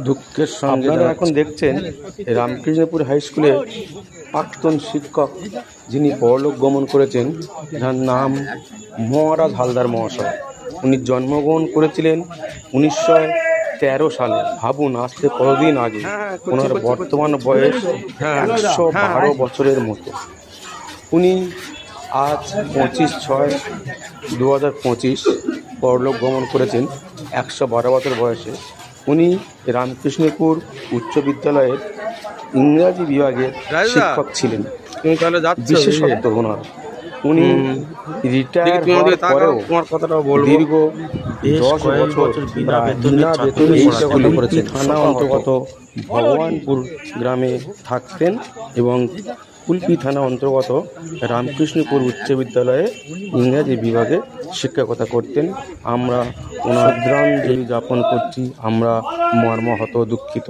দুঃখের সঙ্গে আপনারা এখন দেখছেন রামকৃষ্ণপুর হাই স্কুলের প্রাক্তন শিক্ষক যিনি পরলোক গমন করেছেন, যার নাম মহারাজ হালদার মহাশয়। উনি জন্মগ্রহণ করেছিলেন 1913 সালে। ভাবুন, আসতে কতদিন আগে। ওনার বর্তমান বয়স 112 বছরের মতো। উনি আজ 25/6/2025 পরলোক গমন করেছেন 112 বছর বয়সে। উনি রামকৃষ্ণপুর উচ্চ বিদ্যালয়ের ইংরাজি বিভাগের শিক্ষক ছিলেন। বিশেষত্ব ওনার, উনি রিটায়ার হওয়ার পরেও দীর্ঘ 10 বছর বিনা বেতনে এই স্কুলে থানা অন্তর্গত ভগবানপুর গ্রামে থাকতেন এবং কুলপি থানা অন্তর্গত রামকৃষ্ণপুর উচ্চ বিদ্যালয়ে ইংরাজি বিভাগে শিক্ষকতা করতেন। আমরা ওনার শ্রদ্ধাঞ্জলি জ্ঞাপন করছি। আমরা মর্মাহত, দুঃখিত।